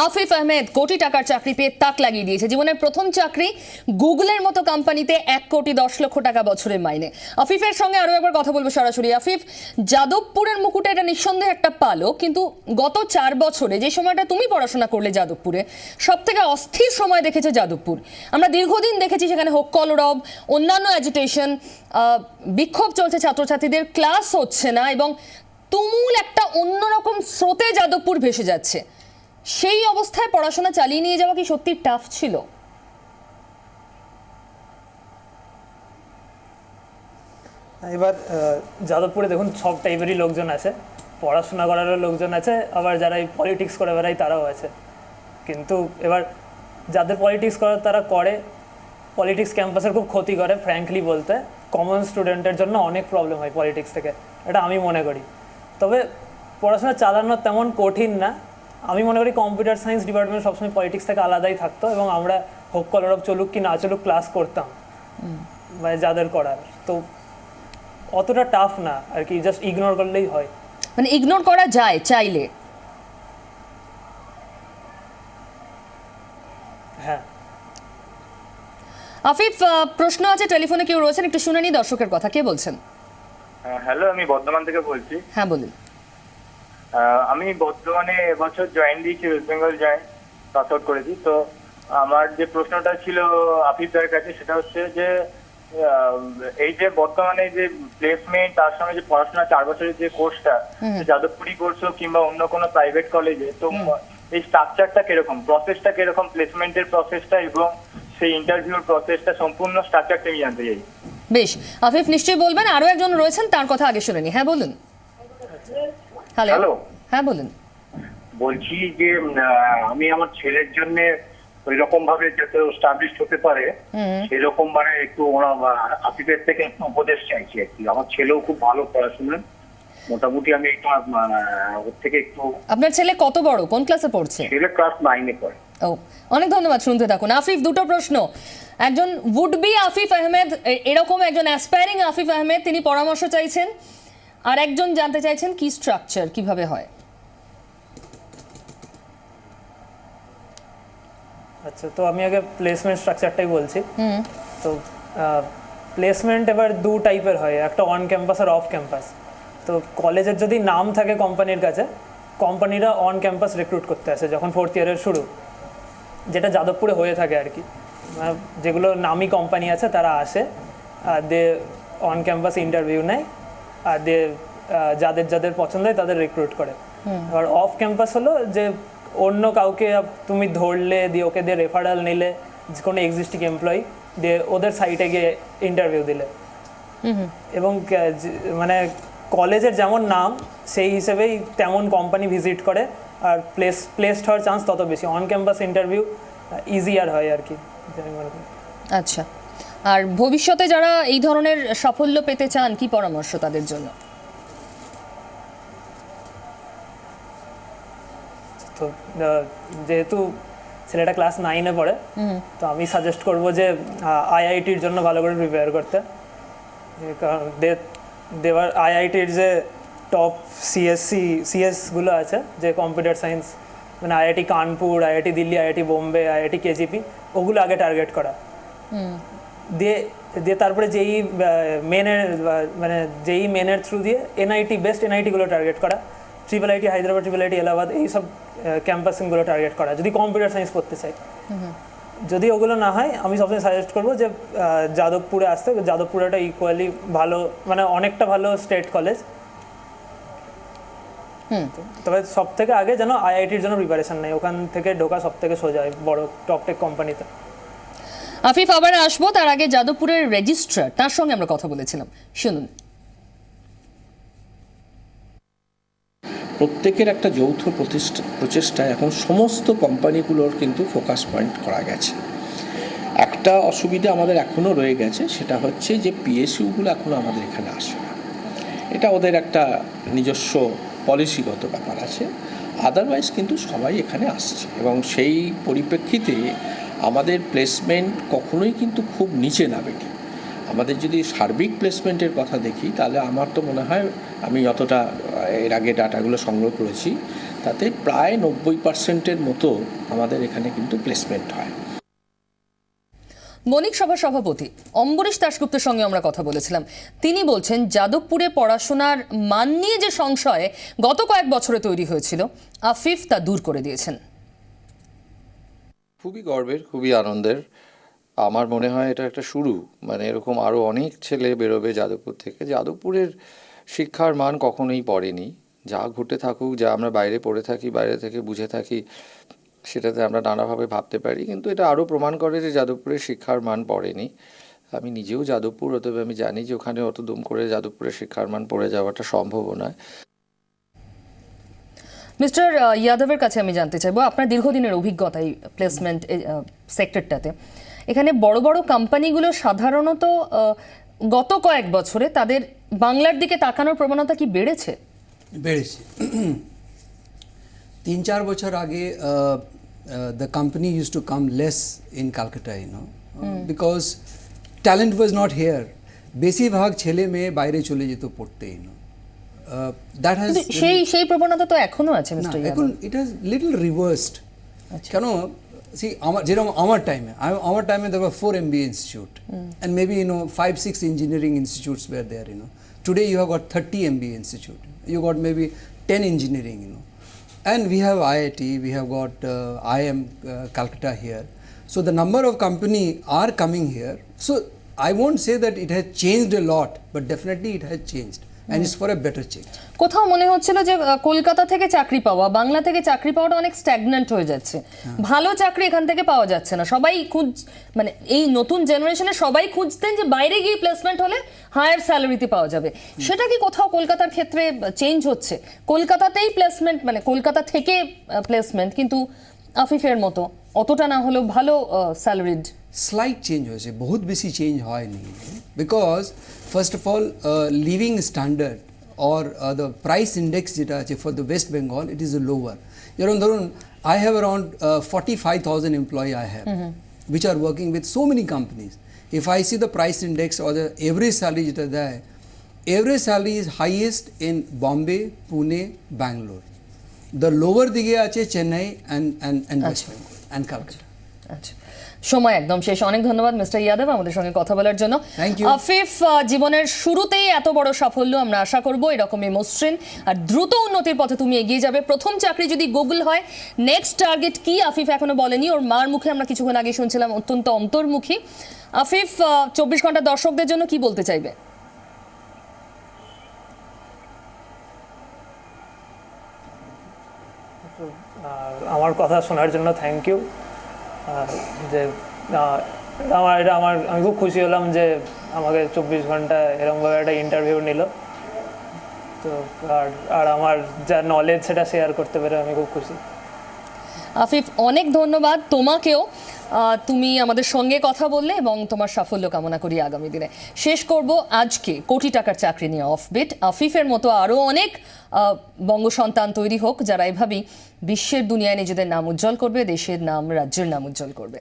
আফিফ আহমেদ কোটি টাকার চাকরি পেয়ে তাক লাগিয়ে দিয়েছে। জীবনের প্রথম চাকরি, গুগলের মতো কোম্পানিতে 1,10,00,000 টাকা বছরের মাইনে। আফিফের সঙ্গে আরো একবার কথা বলবো সরাসরি। আফিফ, যাদবপুরের মুকুটে এটা নিঃসন্দেহে একটা পালো, কিন্তু গত 4 বছরে যে সময়টা তুমি পড়াশোনা করলে যাদবপুরে, সব থেকে অস্থির সময় দেখেছে যাদবপুর। আমরা দীর্ঘদিন দেখেছি সেখানে হোক কলরব, অন্যান্য অ্যাজিটেশন, বিক্ষোভ চলছে, ছাত্রছাত্রীদের ক্লাস হচ্ছে না এবং তুমুল একটা অন্যরকম স্রোতে যাদবপুর ভেসে যাচ্ছে। সেই অবস্থায় পড়াশোনা চালিয়ে নিয়ে যাওয়া কি সত্যি টাফ ছিল? এবার যাদবপুরে দেখুন সব টাইপেরই লোকজন আছে, পড়াশোনা করারও লোকজন আছে, আবার যারা এই পলিটিক্স করে বেড়ায় তারাও আছে। কিন্তু এবার যাদের পলিটিক্স করার তারা করে, পলিটিক্স ক্যাম্পাসের খুব ক্ষতি করে। ফ্র্যাঙ্কলি বলতে কমন স্টুডেন্টের জন্য অনেক প্রবলেম হয় পলিটিক্স থেকে, এটা আমি মনে করি। তবে পড়াশোনা চালানো তেমন কঠিন না। আমি মনে করি কম্পিউটার সায়েন্স ডিপার্টমেন্ট সবসময় পলিটিক্স থেকে আলাদাই থাকতো এবং আমরা হোক কলরব চলুক কি না চলুক ক্লাস করতাম, মানে যাদের করার। তো অতটা টাফ না আর কি, জাস্ট ইগনোর করলেই হয়। মানে ইগনোর করা যায় চাইলে? হ্যাঁ। আফিফ, প্রশ্ন আছে, টেলিফোনে কেউ রয়েছেন, একটু শুনে নি দর্শকের কথা। কে বলছেন? হ্যালো, আমি বর্ধমান থেকে বলছি। হ্যাঁ বলুন। আমি বর্ধমানে এবছর জয়েন দিয়েছি, West Bengal join pass out করেছি। তো আমার যে প্রশ্নটা ছিল আফিফ ভাইয়ের কাছে, সেটা হচ্ছে যে এই যে বর্তমানে যে প্লেসমেন্ট, তার সঙ্গে যে পড়াশোনা 4 বছরের যে কোর্সটা, যাদবপুরি কোর্স হোক কিংবা অন্য কোনো প্রাইভেট কলেজে, তো এই স্ট্রাকচারটা কিরকম, প্রসেসটা কিরকম, প্লেসমেন্টের প্রসেসটা এবং সেই ইন্টারভিউর প্রসেসটা, সম্পূর্ণ স্ট্রাকচারটা আমি জানতে চাই। বেশ, আফিফ নিশ্চয়ই বলবেন। আরো একজন রয়েছেন, তার কথা আগে শুনে নি। হ্যাঁ বলুন। হ্যালো। হ্যাঁ বলুন। বলছি যে আমি আমার ছেলের জন্য ওই রকম ভাবে যাতে এস্টাবলিশ হতে পারে, সেরকম মানে একটু ওরা আফিফের থেকে একটু উপদেশ চাইছি আর কি। আমার ছেলেও খুব ভালো পড়াশোনা, মোটামুটি আমি একটু ওর থেকে একটু। আপনার ছেলে কত বড়, কোন ক্লাসে পড়ছে? ছেলে ক্লাস 9-এ পড়ে। ও, অনেক ধন্যবাদ, শুনতে থাকুন। আফিফ, দুটো প্রশ্ন। একজন উড বি আফিফ আহমেদ, এরকম একজন অ্যাসপায়ারিং আফিফ আহমেদ, তিনি পরামর্শ চাইছেন, আর একজন জানতে চাইছেন কি স্ট্রাকচার কিভাবে হয়। আচ্ছা, তো আমি আগে প্লেসমেন্ট স্ট্রাকচারটাই বলছি। তো প্লেসমেন্ট এবার 2 টাইপের হয়, একটা অন ক্যাম্পাস আর অফ ক্যাম্পাস। তো কলেজের যদি নাম থাকে কোম্পানির কাছে, কোম্পানিরা অন ক্যাম্পাস রিক্রুট করতে আসে যখন 4th ইয়ারের শুরু, যেটা যাদবপুরে হয়ে থাকে আর কি। যেগুলো নামি কোম্পানি আছে তারা আসে, আর দে অন ক্যাম্পাস ইন্টারভিউ নেয়, আর দে যাদের যাদের পছন্দ হয় তাদের রিক্রুট করে। আর অফ ক্যাম্পাস হলো যে অন্য কাউকে তুমি ধরলে, দিয়ে ওকে দিয়ে রেফারেল নিলে, কোনো এক্সিস্টিং এমপ্লয়ি দিয়ে ওদের সাইটে গিয়ে ইন্টারভিউ দিলে, এবং মানে কলেজের যেমন নাম সেই হিসেবেই তেমন কোম্পানি ভিজিট করে, আর প্লেসড হওয়ার চান্স তত বেশি। অন ক্যাম্পাস ইন্টারভিউ ইজিয়ার হয় আর কি। আচ্ছা, আর ভবিষ্যতে যারা এই ধরনের সাফল্য পেতে চান, কি পরামর্শ তাদের জন্য? তো যেহেতু ছেলেটা ক্লাস 9-এ পড়ে, তো আমি সাজেস্ট করবো যে আইআইটির জন্য ভালো করে প্রিপেয়ার করতে। কারণ দেওয়ার আইআইটির যে টপ সিএসগুলো আছে, যে কম্পিউটার সায়েন্স, মানে IIT Kanpur, IIT Delhi, IIT Bombay, IIT KGP, ওগুলো আগে টার্গেট করা। দিয়ে তারপরে যেই মেনের থ্রু দিয়ে এনআইটি, বেস্ট এনআইটিগুলো টার্গেট করা, triple IT Hyderabad, triple IT Allahabad, এইসব ক্যাম্পাসিংগুলো টার্গেট করা যদি কম্পিউটার সায়েন্স পড়তে চাই। যদি ওগুলো না হয়, আমি সবসময় সাজেস্ট করবো যে যাদবপুরে আসতে। যাদবপুরে একটা ইকুয়ালি ভালো, মানে অনেকটা ভালো স্টেট কলেজ। তবে সব থেকে আগে যেন আইআইটির জন্য প্রিপারেশন নেই, ওখান থেকে ঢোকা সব থেকে সোজা বড় টপ টেক কোম্পানিতে। আফিফ, আবার আসবো, তার আগে যাদবপুরের রেজিস্ট্রার, তার সঙ্গে আমরা কথা বলেছিলাম, শুনুন। প্রত্যেকের একটা যৌথ প্রচেষ্টায় এখন সমস্ত কোম্পানিগুলোর কিন্তু ফোকাস পয়েন্ট করা গেছে। একটা অসুবিধা আমাদের এখনও রয়ে গেছে, সেটা হচ্ছে যে পিএসইউগুলো এখনও আমাদের এখানে আসে না। এটা ওদের একটা নিজস্ব পলিসিগত ব্যাপার আছে, আদারওয়াইজ কিন্তু সবাই এখানে আসছে। এবং সেই পরিপ্রেক্ষিতে আমাদের প্লেসমেন্ট কখনোই কিন্তু খুব নিচে নামেনি। আমাদের যদি সার্বিক প্লেসমেন্টের কথা দেখি, তাহলে আমার তো মনে হয়, আমি যতটা এর আগে ডাটাগুলো সংগ্রহ করেছি, তাতে প্রায় 90% মতো আমাদের এখানে কিন্তু প্লেসমেন্ট হয়। বণিক সভার সভাপতি অম্বরীশ দাশগুপ্তের সঙ্গে আমরা কথা বলেছিলাম। তিনি বলছেন যাদবপুরে পড়াশোনার মান নিয়ে যে সংশয় গত কয়েক বছরে তৈরি হয়েছিল, আফিফ তা দূর করে দিয়েছেন। খুবই গর্বের, খুবই আনন্দের। আমার মনে হয় এটা একটা শুরু, মানে এরকম আরও অনেক ছেলে বেরোবে যাদবপুর থেকে। যাদবপুরের শিক্ষার মান কখনোই পড়েনি। যা ঘটে থাকুক, যা আমরা বাইরে পড়ে থাকি, বাইরে থেকে বুঝে থাকি, সেটাতে আমরা নানাভাবে ভাবতে পারি, কিন্তু এটা আরও প্রমাণ করে যে যাদবপুরের শিক্ষার মান পড়েনি। আমি নিজেও যাদবপুর, অতএব আমি জানি যে ওখানে অত দুম করে যাদবপুরের শিক্ষার মান পড়ে যাওয়াটা সম্ভবও নয়। মিস্টার যাদবের কাছে আমি জানতে চাইবো, আপনার দীর্ঘদিনের অভিজ্ঞতা এই প্লেসমেন্ট সেক্টরটাতে, এখানে বড় বড় কোম্পানিগুলো সাধারণত গত কয়েক বছরে তাদের বাংলার দিকে তাকানোর প্রবণতা কি বেড়েছে? বেড়েছে। 3-4 বছর আগে the company used to come less in Calcutta, because talent was not here. বেশিরভাগ ছেলে মেয়ে বাইরে চলে যেত পড়তে, that has সেই প্রবণতা তো এখনো আছে না, মিস্টার এখন Yadav. it has little reversed. কেন, see, যেরকম আমার টাইমে there were 4 MBA institute and maybe 5-6 engineering institutes were there. Today you have got 30 MBA institute, you got maybe 10 engineering, and we have IIT, we have got IIM Calcutta here. So the number of company are coming here. So I won't say that it has changed a lot, but definitely it has changed, and it's for a better change. কোথাও মনে হচ্ছিল যে কলকাতা থেকে চাকরি পাওয়া, বাংলা থেকে চাকরি পাওয়াটা অনেক স্ট্যাগন্যান্ট হয়ে যাচ্ছে, ভালো চাকরি এখান থেকে পাওয়া যাচ্ছে না। সবাই মানে এই নতুন জেনারেশনে সবাই খুঁজতেন যে বাইরে গিয়ে প্লেসমেন্ট হলে হায়ার স্যালারিতে পাওয়া যাবে। সেটা কি কোথাও কলকাতার ক্ষেত্রে চেঞ্জ হচ্ছে? কলকাতাতেই প্লেসমেন্ট, মানে কলকাতা থেকে প্লেসমেন্ট, কিন্তু আফিফের মতো অতটা না হলেও ভালো স্যালারিড। স্লাইট চেঞ্জ হয়েছে, বহুত বেশি চেঞ্জ হয়নি, because first of all living standard or the price index যেটা আছে for the West Bengal, it is lower. যেরকম ধরুন, I have around 45,000 employee I have, which are working with so many companies. If I see the price index or the average salary যেটা দেয়, average salary is highest in Bombay, Pune, Bangalore. The lower দিকে আছে Chennai and West Bengal and Calcutta. আচ্ছা, সময় একদম শেষ। অনেক ধন্যবাদ মিস্টার যাদব আমাদের সঙ্গে কথা বলার জন্য। Thank you. আফিফ জীবনের শুরুতেই এত বড় সাফল্য, আমরা আশা করব এরকমই মসৃণ আর দ্রুত উন্নতির পথে তুমি এগিয়ে যাবে। প্রথম চাকরি যদি গুগল হয়, নেক্সট টার্গেট কি আফিফ এখনো বলেনি। ওর মার মুখে আমরা কিছুক্ষণ আগে শুনছিলাম অত্যন্ত অন্তর্মুখী। আফিফ 24 ঘন্টা দর্শকদের জন্য কি বলতে চাইবে? আমার কথা শোনার জন্য থ্যাংক ইউ। যে আমি খুব খুশি হলাম যে আমাকে 24 ঘন্টা এরকমভাবে একটা ইন্টারভিউ নিল, তো আর আমার যা নলেজ সেটা শেয়ার করতে পেরে আমি খুব খুশি। আফিফ, অনেক ধন্যবাদ তোমাকেও। তুমি আমাদের সঙ্গে কথা বললে এবং তোমার সাফল্য কামনা করি আগামী দিনে। শেষ করব আজকে কোটি টাকার চাকরি নিয়ে অফবিট। আফিফের মতো আরও অনেক বঙ্গ সন্তান তৈরি হোক, যারা এভাবেই বিশ্বের দুনিয়ায় নিজেদের নাম উজ্জ্বল করবে, দেশের নাম, রাজ্যের নাম উজ্জ্বল করবে।